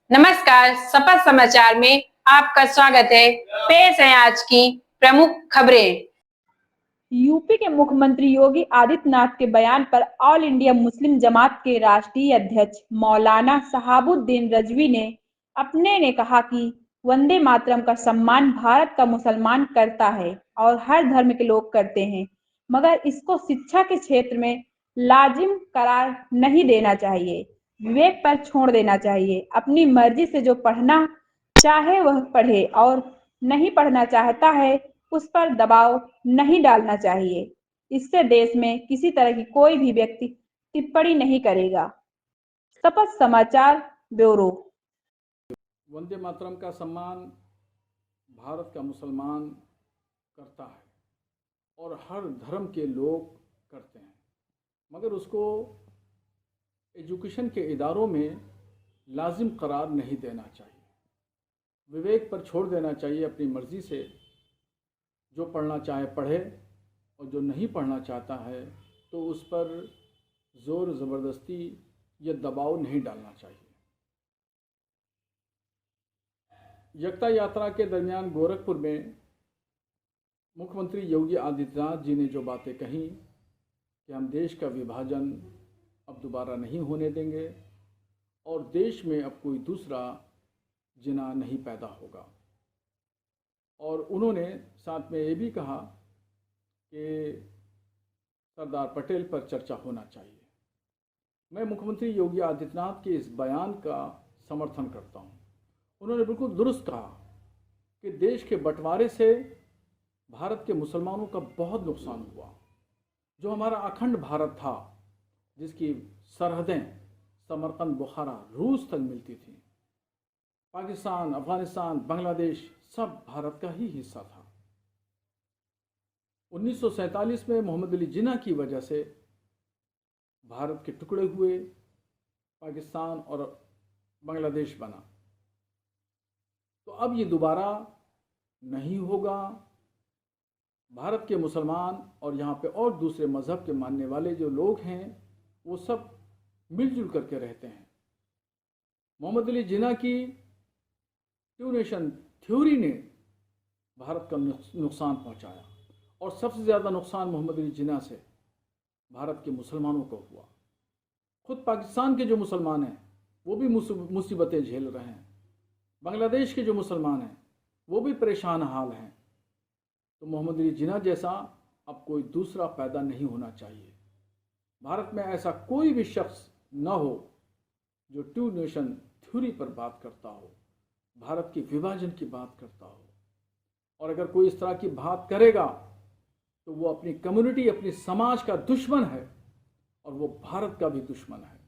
नमस्कार, शपथ समाचार में आपका स्वागत है। पेश है आज की प्रमुख खबरें। यूपी के मुख्यमंत्री योगी आदित्यनाथ के बयान पर ऑल इंडिया मुस्लिम जमात के राष्ट्रीय अध्यक्ष मौलाना शहाबुद्दीन रजवी ने अपने ने कहा कि वंदे मातरम का सम्मान भारत का मुसलमान करता है और हर धर्म के लोग करते हैं, मगर इसको शिक्षा के क्षेत्र में लाजिम करार नहीं देना चाहिए, विवेक पर छोड़ देना चाहिए। अपनी मर्जी से जो पढ़ना चाहे वह पढ़े और नहीं पढ़ना चाहता है उस पर दबाव नहीं डालना चाहिए। इससे देश में किसी तरह की कोई भी व्यक्ति टिप्पणी नहीं करेगा। शपथ समाचार ब्यूरो। वंदे मातरम का सम्मान भारत का मुसलमान करता है और हर धर्म के लोग करते हैं, मगर उसको एजुकेशन के इदारों में लाजिम करार नहीं देना चाहिए। विवेक पर छोड़ देना चाहिए। अपनी मर्ज़ी से जो पढ़ना चाहे पढ़े और जो नहीं पढ़ना चाहता है तो उस पर ज़ोर ज़बरदस्ती या दबाव नहीं डालना चाहिए। एकता यात्रा के दरमियान गोरखपुर में मुख्यमंत्री योगी आदित्यनाथ जी ने जो बातें कही कि हम देश का विभाजन अब दोबारा नहीं होने देंगे और देश में अब कोई दूसरा जिना नहीं पैदा होगा, और उन्होंने साथ में ये भी कहा कि सरदार पटेल पर चर्चा होना चाहिए। मैं मुख्यमंत्री योगी आदित्यनाथ के इस बयान का समर्थन करता हूँ। उन्होंने बिल्कुल दुरुस्त कहा कि देश के बंटवारे से भारत के मुसलमानों का बहुत नुकसान हुआ। जो हमारा अखंड भारत था, जिसकी सरहदें समरकंद, बुखारा, रूस तक मिलती थी, पाकिस्तान, अफगानिस्तान, बांग्लादेश सब भारत का ही हिस्सा था। 1947 में मोहम्मद अली जिन्ना की वजह से भारत के टुकड़े हुए, पाकिस्तान और बांग्लादेश बना। तो अब ये दोबारा नहीं होगा। भारत के मुसलमान और यहाँ पे और दूसरे मज़हब के मानने वाले जो लोग हैं वो सब मिलजुल करके रहते हैं। मोहम्मद अली जिन्ना की टू नेशन थ्योरी ने भारत का नुकसान पहुंचाया और सबसे ज़्यादा नुकसान मोहम्मद अली जिन्ना से भारत के मुसलमानों को हुआ। खुद पाकिस्तान के जो मुसलमान हैं वो भी मुसीबतें झेल रहे हैं। बांग्लादेश के जो मुसलमान हैं वो भी परेशान हाल हैं। तो मोहम्मद अली जिन्ना जैसा अब कोई दूसरा पैदा नहीं होना चाहिए। भारत में ऐसा कोई भी शख्स न हो जो टू नेशन थ्योरी पर बात करता हो, भारत के विभाजन की बात करता हो। और अगर कोई इस तरह की बात करेगा तो वो अपनी कम्युनिटी, अपनी समाज का दुश्मन है और वो भारत का भी दुश्मन है।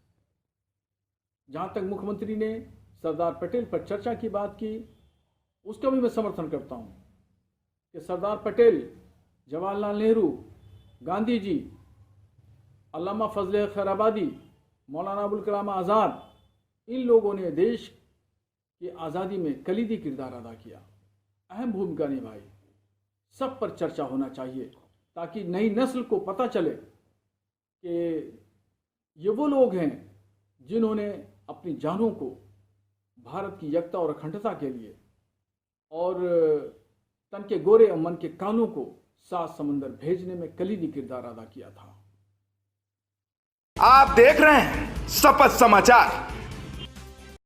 जहाँ तक मुख्यमंत्री ने सरदार पटेल पर चर्चा की बात की, उसका भी मैं समर्थन करता हूँ कि सरदार पटेल, जवाहरलाल नेहरू, गांधी जी, अल्लामा फजल खैराबादी, मौलाना अबुल कलाम आज़ाद, इन लोगों ने देश की आज़ादी में कलीदी किरदार अदा किया, अहम भूमिका निभाई। सब पर चर्चा होना चाहिए ताकि नई नस्ल को पता चले कि ये वो लोग हैं जिन्होंने अपनी जानों को भारत की एकता और अखंडता के लिए और तन के गोरे और मन के कालों को सात समंदर भेजने में कलीदी किरदार अदा किया था। आप देख रहे हैं शपथ समाचार।